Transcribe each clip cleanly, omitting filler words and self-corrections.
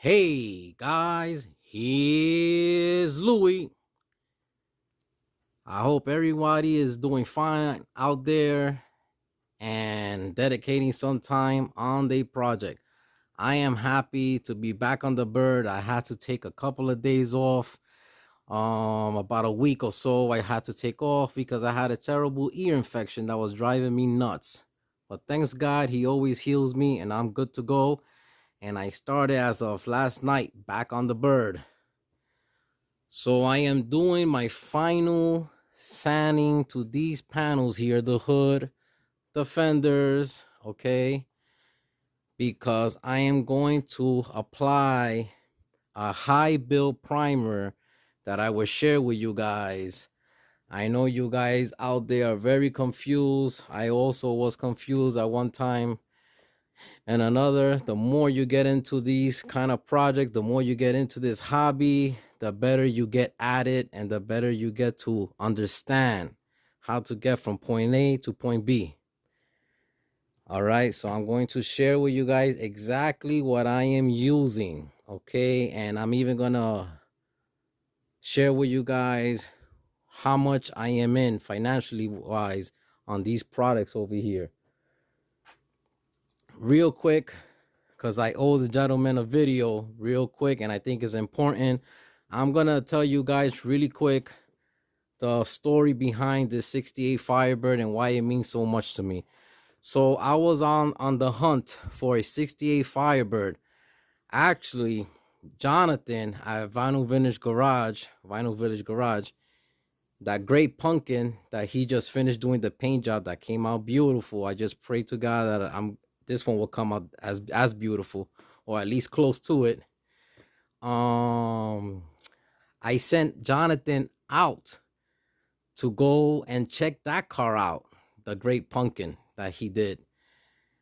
Hey guys, here's Louie. I hope everybody is doing fine out there and dedicating some time on their project. I am happy to be back on the bird. I had to take a couple of days off. About a week or so I had to take off because I had a terrible ear infection that was driving me nuts. But thanks God, he always heals me and I'm good to go. And I started as of last night back on the bird. So I am doing my final sanding to these panels here, the hood, the fenders, okay? Because I am going to apply a high build primer that I will share with you guys. I know you guys out there are very confused. I also was confused at one time and another. The more you get into these kind of projects, the more you get into this hobby, the better you get at it and the better you get to understand how to get from point A to point B. All right, so I'm going to share with you guys exactly what I am using, okay? And I'm even gonna share with you guys how much I am in financially wise on these products over here. Real quick, because I owe the gentleman a video real quick and I think it's important. I'm gonna tell you guys really quick the story behind this 68 Firebird and why it means so much to me. So I was on the hunt for a 68 Firebird. Actually, Jonathan at Vinyl Village Garage, that great pumpkin that he just finished doing the paint job that came out beautiful. I just pray to God that this one will come out as beautiful or at least close to it. I sent Jonathan out to go and check that car out, the great pumpkin that he did,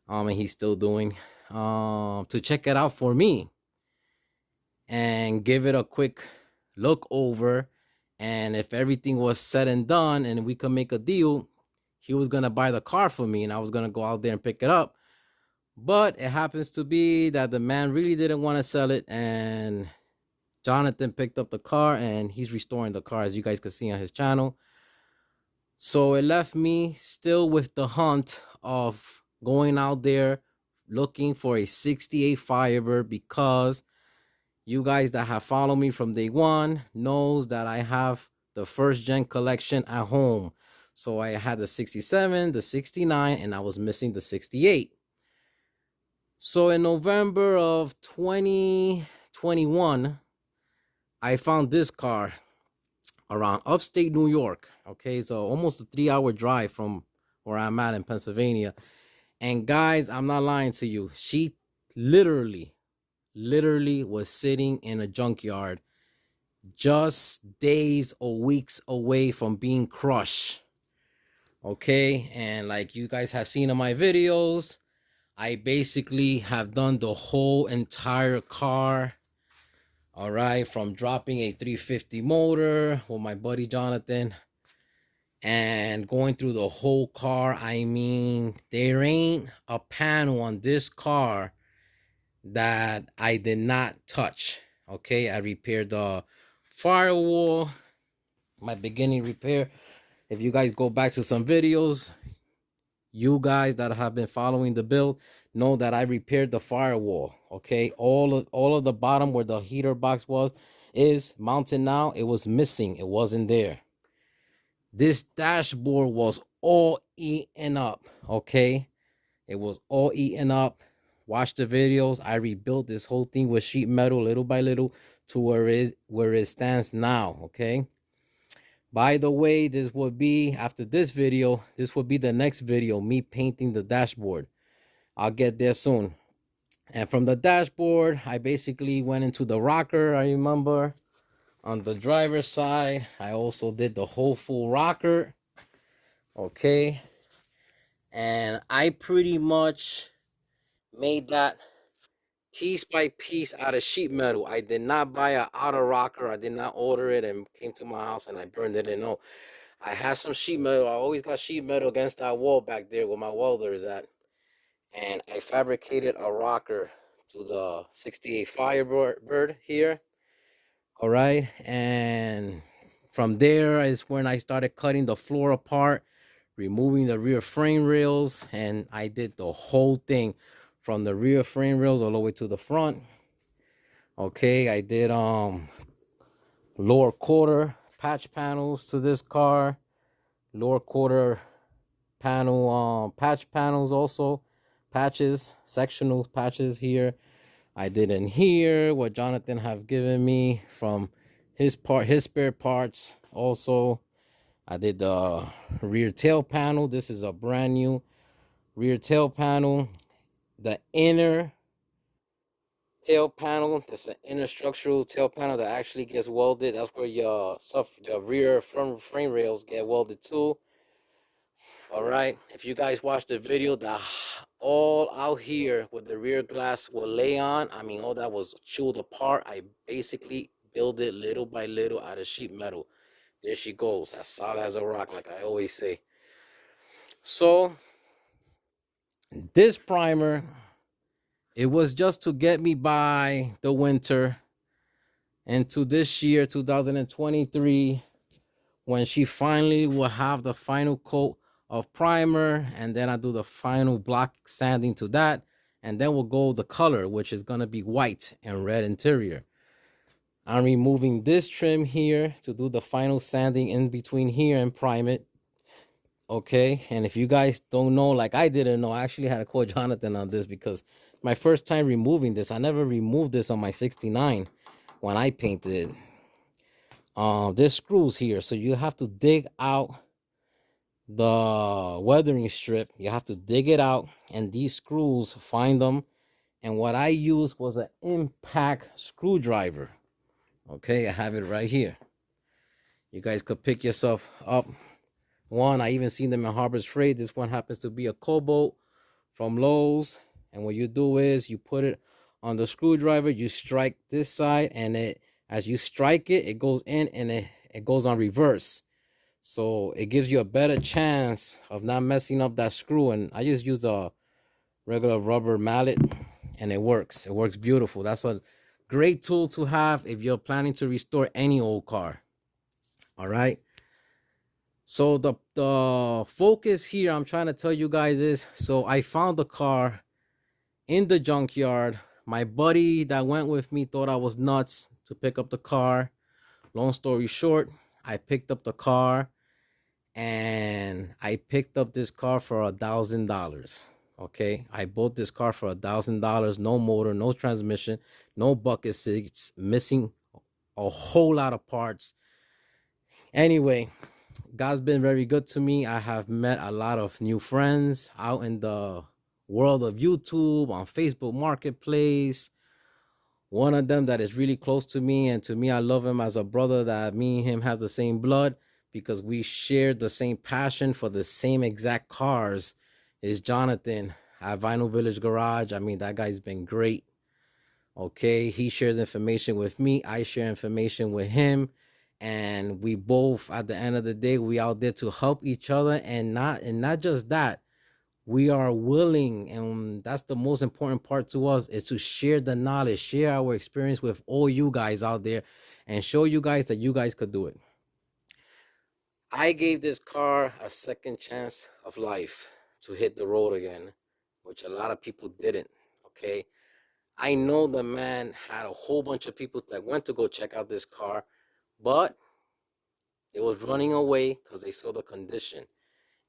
and he's still doing, to check it out for me and give it a quick look over. And if everything was said and done and we could make a deal, he was gonna buy the car for me and I was gonna go out there and pick it up. But it happens to be that the man really didn't want to sell it, and Jonathan picked up the car and he's restoring the car, as you guys can see on his channel. So it left me still with the hunt of going out there looking for a 68 Firebird, because you guys that have followed me from day one knows that I have the first gen collection at home. So I had the 67, the 69, and I was missing the 68. So in November of 2021, I found this car around upstate New York. Okay, so almost a 3-hour drive from where I'm at in Pennsylvania. And guys, I'm not lying to you. She literally was sitting in a junkyard just days or weeks away from being crushed. Okay, and like you guys have seen in my videos, I basically have done the whole entire car. All right, from dropping a 350 motor with my buddy Jonathan and going through the whole car. I mean, there ain't a panel on this car that I did not touch. Okay, I repaired the firewall, my beginning repair. If you guys go back to some videos, you guys that have been following the build know that I repaired the firewall. Okay, all of the bottom where the heater box is mounted now. It was missing. It wasn't there. This dashboard was all eaten up. Okay, it was all eaten up. Watch the videos. I rebuilt this whole thing with sheet metal little by little to where it stands now. Okay, by the way, this would be, after this video, this would be the next video, me painting the dashboard. I'll get there soon. And from the dashboard, I basically went into the rocker. I remember on the driver's side, I also did the whole full rocker. Okay, and I pretty much made that piece by piece out of sheet metal. I did not buy an outer rocker. I did not order it and came to my house and I burned it in. No, I had some sheet metal. I always got sheet metal against that wall back there where my welder is at. And I fabricated a rocker to the 68 Firebird here. All right. And from there is when I started cutting the floor apart, removing the rear frame rails, and I did the whole thing from the rear frame rails all the way to the front. Okay, I did lower quarter patch panels to this car, lower quarter panel patch panels, also patches, sectional patches here. I did in here what Jonathan have given me from his spare parts. Also, I did the rear tail panel. This is a brand new rear tail panel. The inner tail panel, that's an inner structural tail panel that actually gets welded. That's where your rear frame rails get welded too. All right, if you guys watch the video, the all out here with the rear glass will lay on, I mean, all that was chewed apart. I basically build it little by little out of sheet metal. There she goes, as solid as a rock, like I always say. So this primer, it was just to get me by the winter into this year 2023, when she finally will have the final coat of primer, and then I do the final block sanding to that, and then we'll go the color, which is gonna be white and red interior. I'm removing this trim here to do the final sanding in between here and prime it. Okay, and if you guys don't know, like I didn't know, I actually had to call Jonathan on this because my first time removing this. I never removed this on my 69 when I painted it. There's screws here, so you have to dig out the weathering strip. You have to dig it out, and these screws, find them. And what I used was an impact screwdriver. Okay, I have it right here. You guys could pick yourself up one. I even seen them in Harbor's Freight. This one happens to be a Cobalt from Lowe's. And what you do is you put it on the screwdriver, you strike this side, and as you strike it, it goes in, and it goes on reverse. So it gives you a better chance of not messing up that screw. And I just use a regular rubber mallet, and it works. It works beautiful. That's a great tool to have if you're planning to restore any old car. All right. So the focus here I'm trying to tell you guys is, so I found the car in the junkyard. My buddy that went with me thought I was nuts to pick up the car. Long story short, I picked up the car, and I picked up this car for $1,000. Okay, I bought this car for $1,000. No motor, no transmission, no bucket seats, missing a whole lot of parts. Anyway, God's been very good to me. I have met a lot of new friends out in the world of YouTube, on Facebook Marketplace. One of them that is really close to me, and to me, I love him as a brother, that me and him have the same blood because we share the same passion for the same exact cars, is Jonathan at Vinyl Village Garage. I mean, that guy's been great. Okay, he shares information with me, I share information with him, and we both, at the end of the day, we out there to help each other, and not just that, we are willing, and that's the most important part to us, is to share the knowledge, share our experience with all you guys out there, and show you guys that you guys could do it. I gave this car a second chance of life to hit the road again, which a lot of people didn't. Okay, I know the man had a whole bunch of people that went to go check out this car, but it was running away because they saw the condition,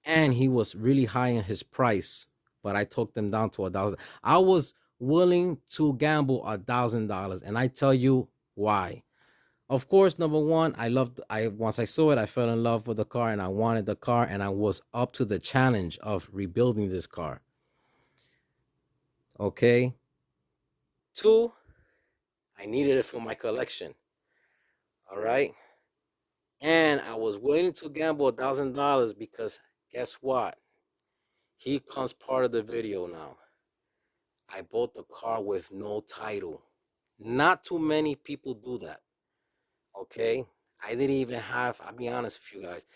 and he was really high in his price. But I took them down to $1,000. I was willing to gamble $1,000, and I tell you why. Of course, number one, once I saw it, I fell in love with the car, and I wanted the car, and I was up to the challenge of rebuilding this car. Okay. Two, I needed it for my collection. All right. And I was willing to gamble $1,000 because guess what? Here comes part of the video now. I bought the car with no title. Not too many people do that. Okay. I didn't even have, I'll be honest with you guys,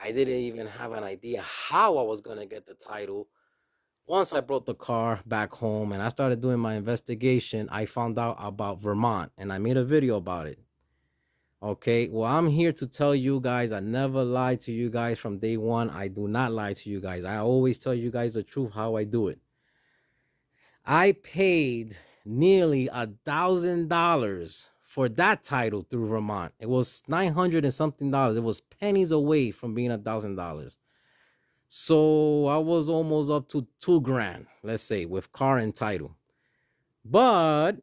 I didn't even have an idea how I was going to get the title Once I brought the car back home and I started doing my investigation, I found out about Vermont and I made a video about it. Okay, well, I'm here to tell you guys, I never lied to you guys from day one. I do not lie to you guys. I always tell you guys the truth how I do it. I paid nearly $1,000 for that title through Vermont. It was 900 and something dollars. It was pennies away from being $1,000. So I was almost up to 2 grand, let's say, with car and title. But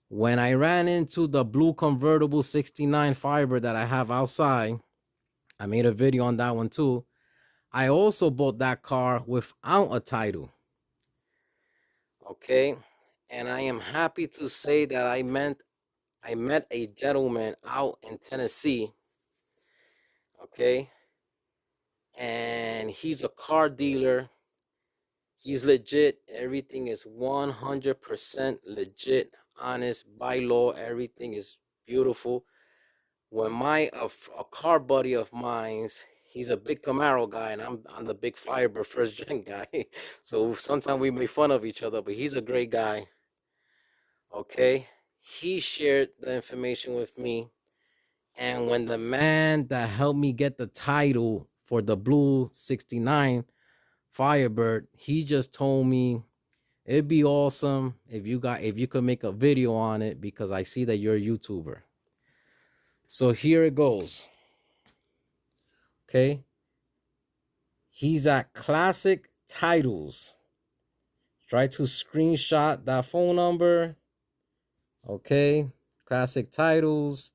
when I ran into the blue convertible 69 Firebird that I have outside, I made a video on that one too. I also bought that car without a title. Okay, and I am happy to say that I met a gentleman out in Tennessee. Okay, and he's a car dealer. He's legit. Everything is 100% legit, honest, by law. Everything is beautiful. When a car buddy of mine's, he's a big Camaro guy, and I'm the big Firebird first gen guy. So sometimes we make fun of each other, but he's a great guy. Okay, he shared the information with me, and when the man that helped me get the title for the blue 69 Firebird, he just told me it'd be awesome if you could make a video on it because I see that you're a YouTuber. So here it goes. Okay. He's at Classic Titles. Try to screenshot that phone number. Okay. Classic Titles.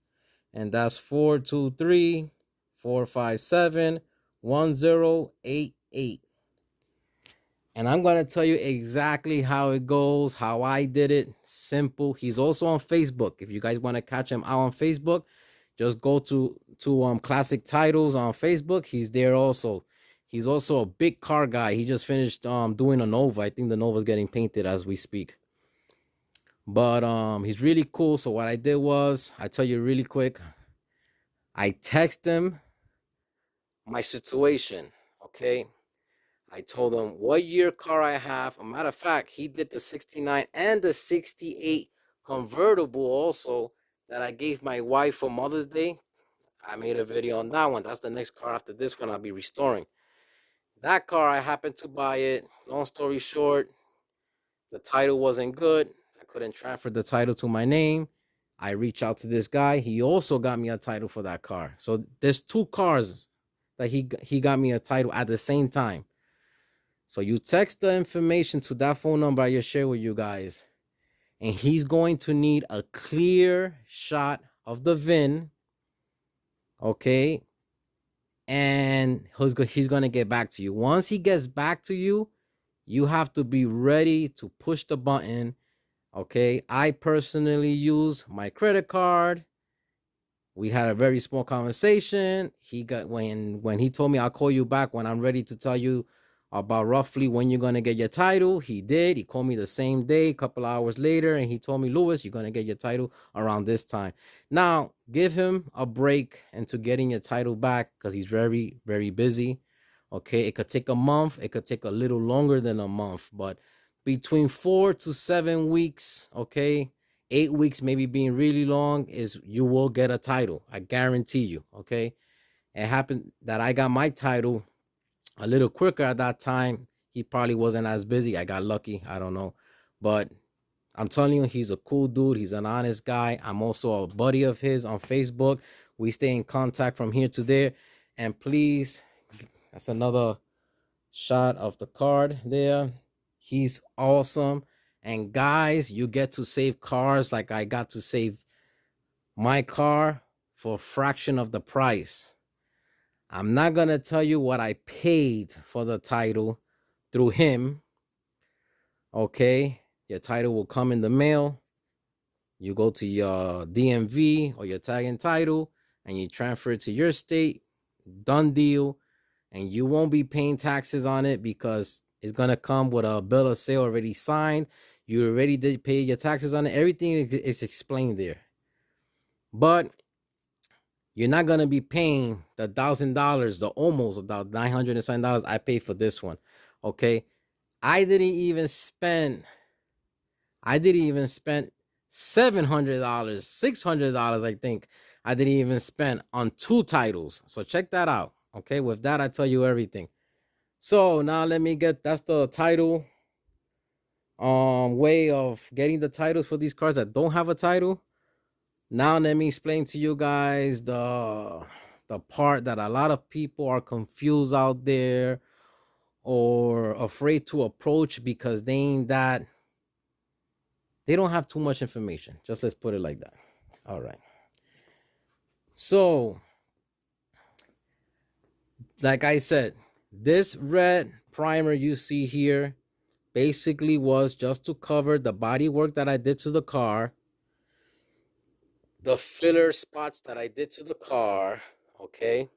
And that's 423-457-1088. And I'm going to tell you exactly how it goes, how I did it. Simple. He's also on Facebook. If you guys want to catch him out on Facebook, just go to Classic Titles on Facebook. He's there also. He's also a big car guy. He just finished doing a Nova. I think the Nova's getting painted as we speak. But he's really cool. So what I did was, I tell you really quick, I text him my situation, okay? I told him what year car I have. A matter of fact, he did the 69 and the 68 convertible also that I gave my wife for Mother's Day. I made a video on that one. That's the next car after this one I'll be restoring. That car, I happened to buy it. Long story short, the title wasn't good. I couldn't transfer the title to my name. I reached out to this guy. He also got me a title for that car. So there's 2 cars that he got me a title at the same time. So you text the information to that phone number I just shared with you guys. And he's going to need a clear shot of the VIN. Okay. And he's going to get back to you. Once he gets back to you, you have to be ready to push the button. Okay. I personally use my credit card. We had a very small conversation. When he told me I'll call you back when I'm ready to tell you about roughly when you're going to get your title. He did. He called me the same day, a couple hours later, and he told me, Louis, you're going to get your title around this time. Now, give him a break into getting your title back because he's very, very busy. Okay, it could take a month. It could take a little longer than a month, but between 4 to 7 weeks, okay, 8 weeks maybe being really long, is you will get a title. I guarantee you, okay? It happened that I got my title a little quicker at that time. He probably wasn't as busy. I got lucky. I don't know. But I'm telling you, he's a cool dude. He's an honest guy. I'm also a buddy of his on Facebook. We stay in contact from here to there. And please, that's another shot of the card there. He's awesome. And guys, you get to save cars like I got to save my car for a fraction of the price. I'm not going to tell you what I paid for the title through him. Okay. Your title will come in the mail. You go to your DMV or your tag and title and you transfer it to your state. Done deal. And you won't be paying taxes on it because it's going to come with a bill of sale already signed. You already did pay your taxes on it. Everything is explained there. But you're not going to be paying the $1,000, the almost about $907 I paid for this one. Okay, I didn't even spend $700, $600, I think. I didn't even spend on 2 titles. So check that out. Okay, with that, I tell you everything. So now let me get, that's the title way of getting the titles for these cars that don't have a title. Now let me explain to you guys the part that a lot of people are confused out there or afraid to approach because they don't have too much information. Just let's put it like that. All right. So, like I said, this red primer you see here basically was just to cover the body work that I did to the car, the filler spots that I did to the car, okay?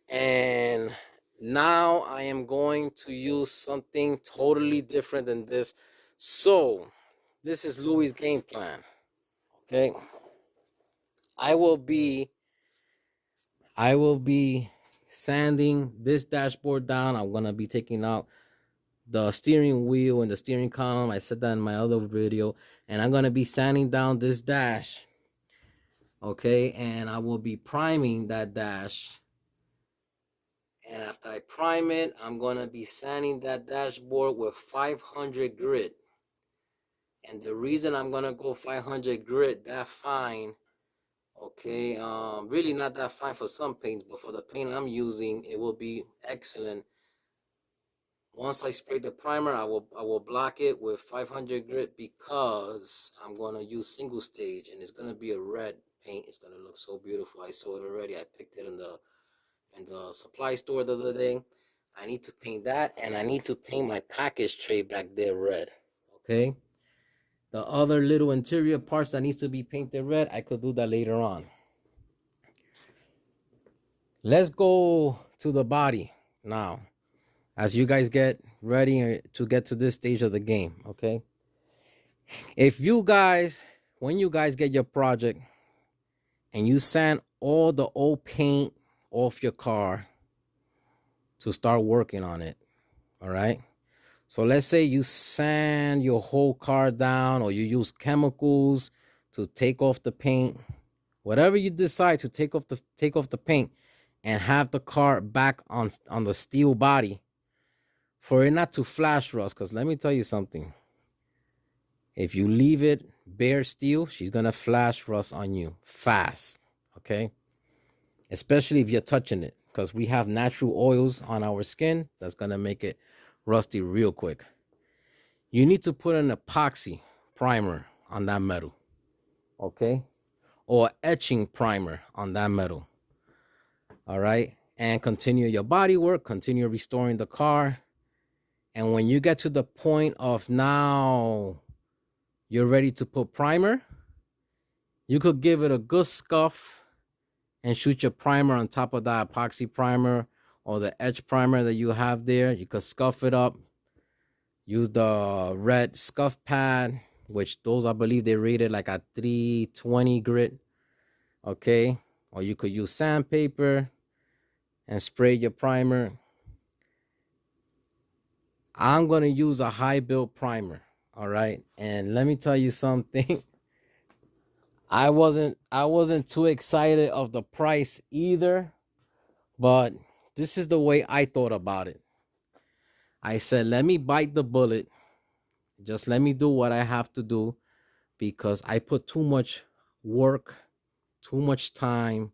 And now I am going to use something totally different than this. So, this is Louis' game plan, okay? I will be sanding this dashboard down. I'm gonna be taking out the steering wheel and the steering column. I said that in my other video, and I'm gonna be sanding down this dash. Okay, and I will be priming that dash. And after I prime it, I'm gonna be sanding that dashboard with 500 grit. And the reason I'm gonna go 500 grit that fine, okay, really not that fine for some paints, but for the paint I'm using, it will be excellent. Once I spray the primer, I will block it with 500 grit because I'm gonna use single stage, and it's gonna be a red paint. It's gonna look so beautiful. I saw it already. I picked it in the supply store the other day. I need to paint that, and I need to paint my package tray back there red. Okay. The other little interior parts that needs to be painted red, I could do that later on. Let's go to the body now, as you guys get ready to get to this stage of the game, okay? If you guys, when you guys get your project and you sand all the old paint off your car to start working on it, all right? So let's say you sand your whole car down, or you use chemicals to take off the paint. Whatever you decide to take off the paint and have the car back on the steel body for it not to flash rust. Because let me tell you something. If you leave it bare steel, she's going to flash rust on you fast, okay? Especially if you're touching it, because we have natural oils on our skin that's going to make it rusty real quick. You need to put an epoxy primer on that metal, okay? Or etching primer on that metal, all right? And continue your body work, continue restoring the car. And when you get to the point of now you're ready to put primer, you could give it a good scuff and shoot your primer on top of that epoxy primer or the etch primer that you have there. You could scuff it up. Use the red scuff pad, which those I believe they rated like a 320 grit. Okay. Or you could use sandpaper and spray your primer. I'm going to use a high build primer. All right. And let me tell you something. I wasn't too excited of the price either, but this is the way I thought about it. I said, let me bite the bullet. Just let me do what I have to do, because I put too much work, too much time,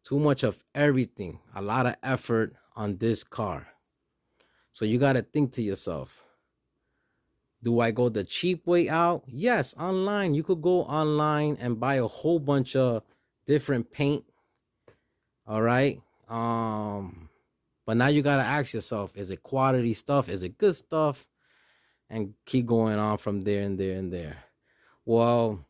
too much of everything, a lot of effort on this car. So you got to think to yourself, do I go the cheap way out? Yes, online. You could go online and buy a whole bunch of different paint. All right. But now you got to ask yourself, is it quality stuff? Is it good stuff? And keep going on from there and there and there. Well,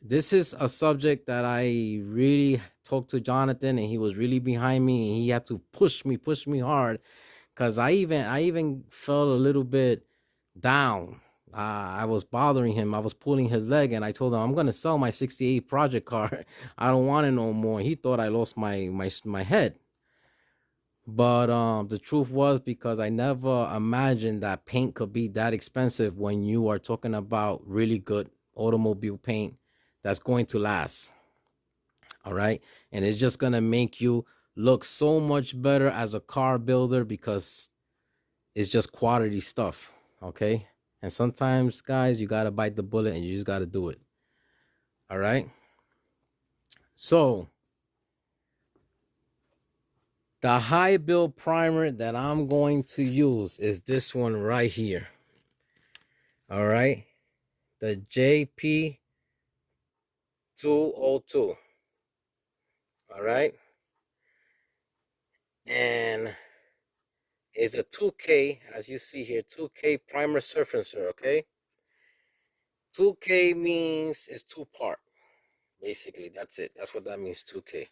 this is a subject that I really talked to Jonathan, and he was really behind me, and he had to push me hard, because I even felt a little bit down. I was bothering him. I was pulling his leg, and I told him I'm gonna sell my '68 project car. I don't want it no more. He thought I lost my head. But the truth was, because I never imagined that paint could be that expensive when you are talking about really good automobile paint that's going to last. All right. And it's just going to make you look so much better as a car builder because it's just quality stuff. Okay. And sometimes, guys, you got to bite the bullet and you just got to do it. All right. So the high build primer that I'm going to use is this one right here. All right. The JP202. All right. And it's a 2K, as you see here, 2K primer surfacer. Okay. 2K means it's two part. Basically, that's it. That's what that means, 2K.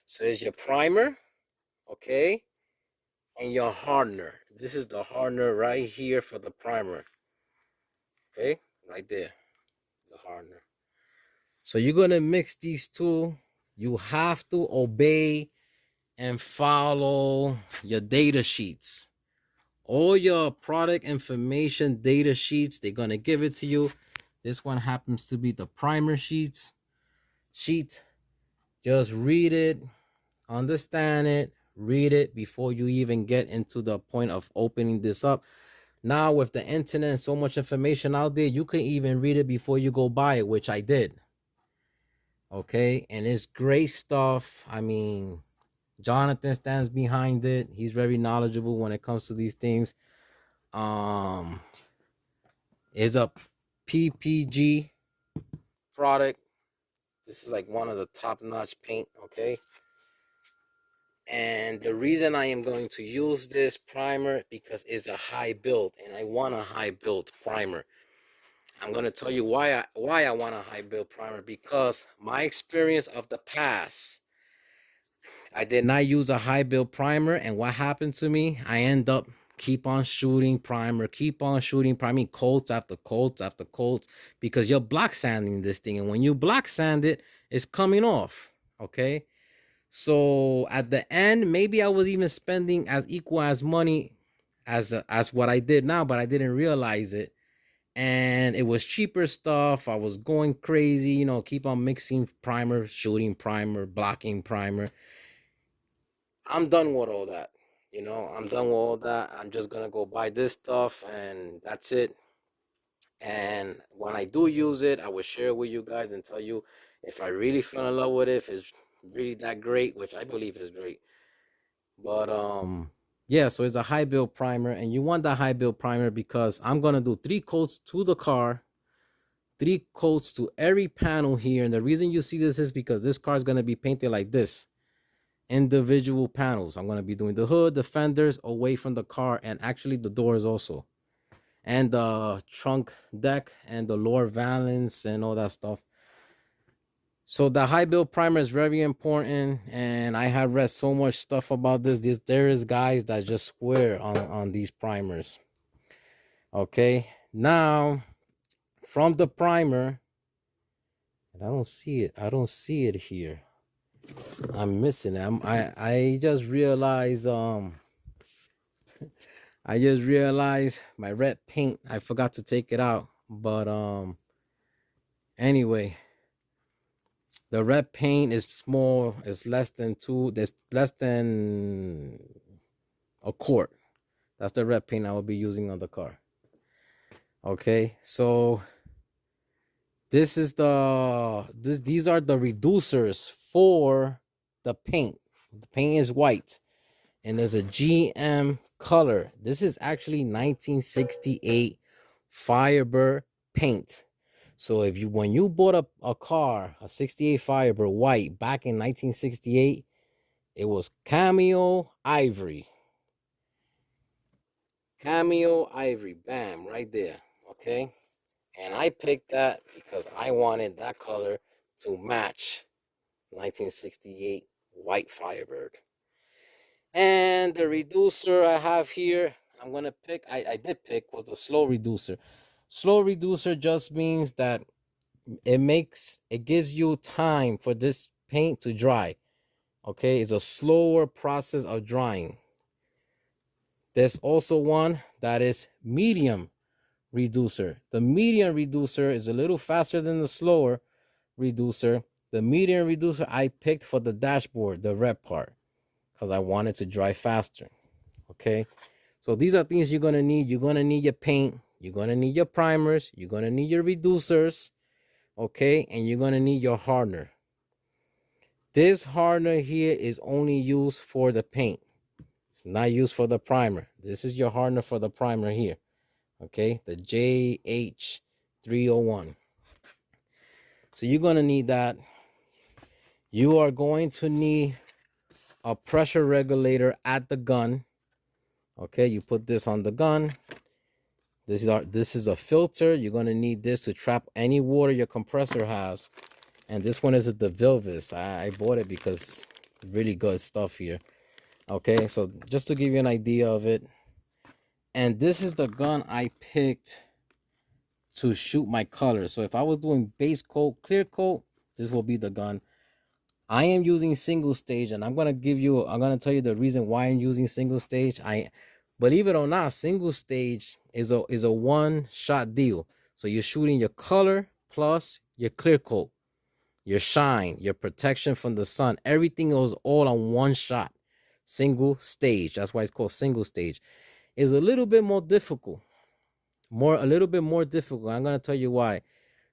So it's your primer, okay, and your hardener. This is the hardener right here for the primer. Okay, right there, the hardener. So you're gonna mix these two. You have to obey and follow your data sheets. All your product information data sheets, they're gonna give it to you. This one happens to be the primer sheet. Just read it, understand it, read it before you even get into the point of opening this up. Now with the internet and so much information out there, you can even read it before you go buy it, which I did. Okay, and it's great stuff. I mean, Jonathan stands behind it. He's very knowledgeable when it comes to these things. Is a PPG product. This is like one of the top-notch paint, okay? And the reason I am going to use this primer because it's a high build and I want a high build primer. I'm going to tell you why I want a high build primer, because my experience of the past, I did not use a high build primer, and what happened to me, I end up keep on shooting primer, coats after coats after coats, because you're black sanding this thing, and when you black sand it, it's coming off, okay? So at the end, maybe I was even spending as equal as money as what I did now, but I didn't realize it. And it was cheaper stuff. I was going crazy, you know, keep on mixing primer, shooting primer, blocking primer. I'm done with all that. You know, I'm done with all that. I'm just gonna go buy this stuff and that's it. And when I do use it, I will share it with you guys and tell you if I really fell in love with it, if it's really that great, which I believe is great. But yeah, so it's a high build primer, and you want that high build primer because I'm gonna do 3 coats to the car, 3 coats to every panel here. And the reason you see this is because this car is gonna be painted like this, individual panels. I'm gonna be doing the hood, the fenders away from the car, and actually the doors also, and the trunk deck and the lower valance and all that stuff. So the high build primer is very important, and I have read so much stuff about this. There is guys that just swear on these primers. Okay, now from the primer, and I don't see it. I don't see it here. I'm missing it. I just realized my red paint. I forgot to take it out, but anyway. The red paint is small. It's less than there's less than a quart. That's the red paint I will be using on the car. Okay, so this is these are the reducers for the paint. The paint is white, and there's a GM color. This is actually 1968 Firebird paint. So if when you bought a car, a 68 Firebird white back in 1968, it was Cameo Ivory. Cameo Ivory, bam, right there, okay? And I picked that because I wanted that color to match 1968 white Firebird. And the reducer I have here, I'm gonna pick, I did pick, was the slow reducer. Slow reducer just means that it gives you time for this paint to dry. Okay, it's a slower process of drying. There's also one that is medium reducer. The medium reducer is a little faster than the slower reducer. The medium reducer I picked for the dashboard, the red part, because I wanted to dry faster. Okay, so these are things you're gonna need. You're gonna need your paint, you're gonna need your primers, you're gonna need your reducers, okay, and you're gonna need your hardener. This hardener here is only used for the paint. It's not used for the primer. This is your hardener for the primer here. Okay, the JH301. So you're gonna need that. You are going to need a pressure regulator at the gun. Okay, you put this on the gun. This is a filter. You're gonna need this to trap any water your compressor has. And this one is a DeVilvis. I bought it because really good stuff here. Okay, so just to give you an idea of it. And this is the gun I picked to shoot my colors. So if I was doing base coat, clear coat, this will be the gun. I am using single stage, and I'm gonna tell you the reason why I'm using single stage. Believe it or not, single stage is a one-shot deal. So you're shooting your color plus your clear coat, your shine, your protection from the sun. Everything goes all on one shot. Single stage. That's why it's called single stage. It's a little bit more difficult. A little bit more difficult. I'm gonna tell you why.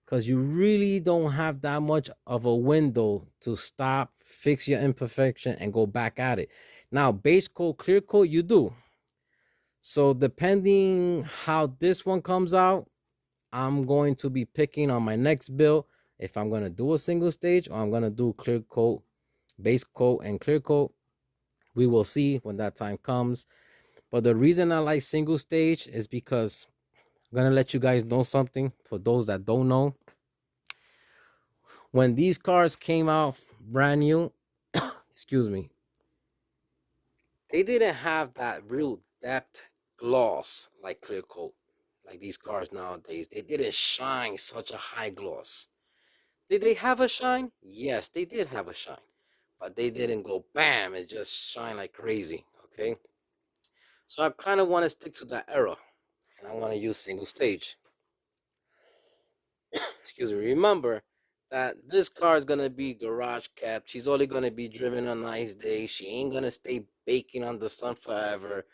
Because you really don't have that much of a window to stop, fix your imperfection, and go back at it. Now, base coat, clear coat, you do. So depending how this one comes out, I'm going to be picking on my next build if I'm going to do a single stage or I'm going to do clear coat, base coat, and clear coat. We will see when that time comes. But the reason I like single stage is because I'm going to let you guys know something for those that don't know. When these cars came out brand new, excuse me, they didn't have that real depth gloss like clear coat. Like these cars nowadays, they didn't shine such a high gloss. Did they have a shine? Yes, they did have a shine. But they didn't go bam and just shine like crazy, okay? So I kind of want to stick to that era. And I want to use single stage. Excuse me. Remember that this car is going to be garage kept. She's only going to be driven on nice days. She ain't going to stay baking on the sun forever.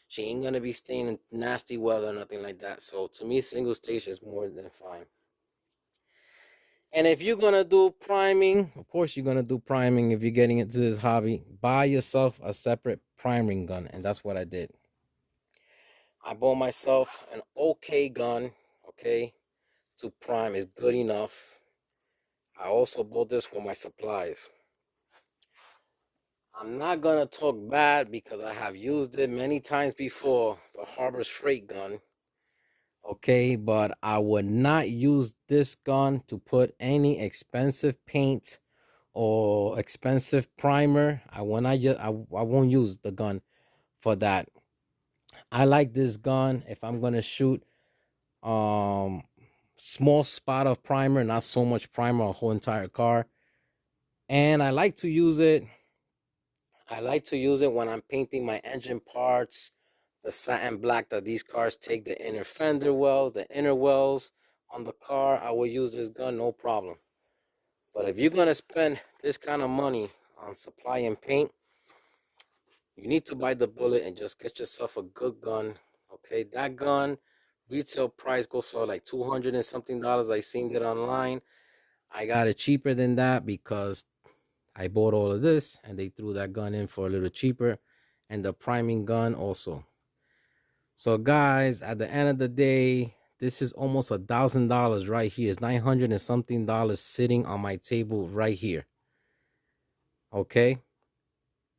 She ain't going to be staying in nasty weather or nothing like that. So to me, single stage is more than fine. And if you're going to do priming, of course you're going to do priming if you're getting into this hobby. Buy yourself a separate priming gun. And that's what I did. I bought myself an okay gun, okay, to prime is good enough. I also bought this for my supplies. I'm not going to talk bad because I have used it many times before, the Harbor's Freight gun. Okay, but I would not use this gun to put any expensive paint or expensive primer. I won't use the gun for that. I like this gun if I'm going to shoot small spot of primer, not so much primer, a whole entire car. And I like to use it when I'm painting my engine parts, the satin black that these cars take, the inner fender wells, the inner wells on the car. I will use this gun, no problem. But if you're going to spend this kind of money on supply and paint, you need to bite the bullet and just get yourself a good gun. Okay, that gun retail price goes for like $200 and something. I seen it online. I got it cheaper than that because I bought all of this and they threw that gun in for a little cheaper, and the priming gun also. So guys, at the end of the day, this is almost $1,000 right here. It's $900 and something sitting on my table right here. Okay.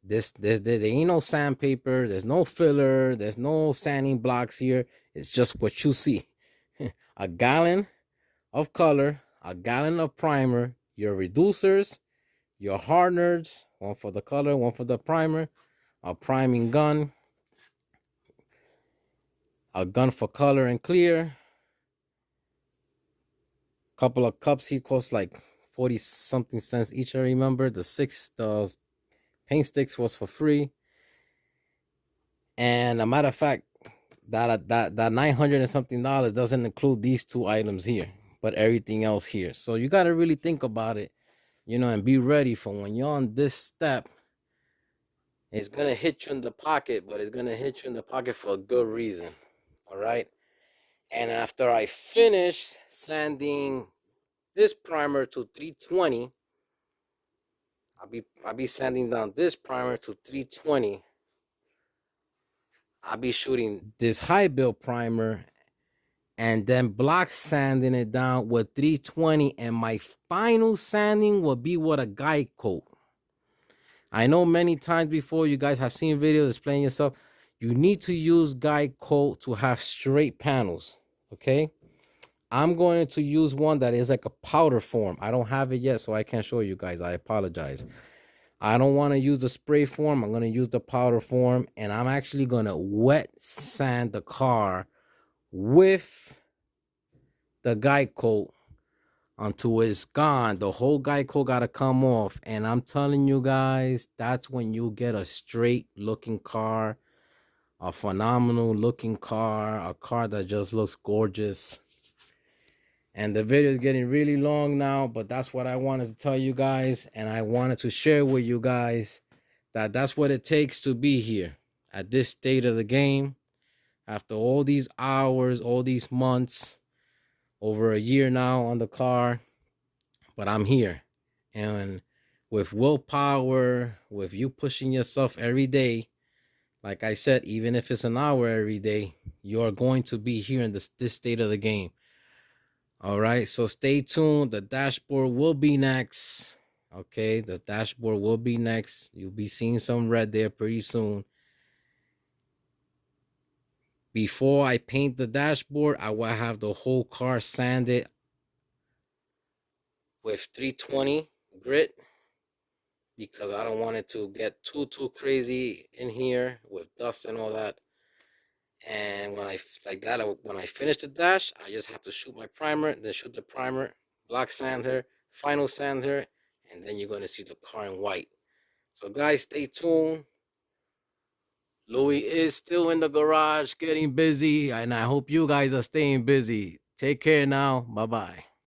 There ain't no sandpaper, there's no filler, there's no sanding blocks here. It's just what you see. A gallon of color, a gallon of primer, your reducers, your hardeners, one for the color, one for the primer, a priming gun, a gun for color and clear, couple of cups here cost like 40 something cents each. I remember the paint sticks was for free. And a matter of fact, that 900 and something dollars doesn't include these two items here, but everything else here. So you got to really think about it, and be ready for when you're on this step. It's gonna hit you in the pocket, but it's gonna hit you in the pocket for a good reason. All right. And after I finish sanding this primer to 320, I'll be sanding down this primer to 320. I'll be shooting this high build primer and then block sanding it down with 320. And my final sanding will be with a guide coat. I know many times before you guys have seen videos explaining yourself. You need to use guide coat to have straight panels. Okay. I'm going to use one that is like a powder form. I don't have it yet, so I can't show you guys. I apologize. I don't want to use the spray form. I'm going to use the powder form, and I'm actually going to wet sand the car with the guide coat until it's gone. The whole guide coat got to come off, and I'm telling you guys, that's when you get a straight looking car, a phenomenal looking car, a car that just looks gorgeous. And the video is getting really long now, but that's what I wanted to tell you guys. And I wanted to share with you guys that that's what it takes to be here at this state of the game. After all these hours, all these months, over a year now on the car, but I'm here. And with willpower, with you pushing yourself every day, like I said, even if it's an hour every day, you're going to be here in this state of the game. All right, so stay tuned. The dashboard will be next. Okay, the dashboard will be next. You'll be seeing some red there pretty soon. Before I paint the dashboard, I will have the whole car sanded with 320 grit because I don't want it to get too crazy in here with dust and all that. And when I finish the dash, I just have to shoot my primer, then shoot the primer, block sand her, final sand her, and then you're going to see the car in white. So guys, stay tuned. Louis is still in the garage getting busy, and I hope you guys are staying busy. Take care now. Bye-bye.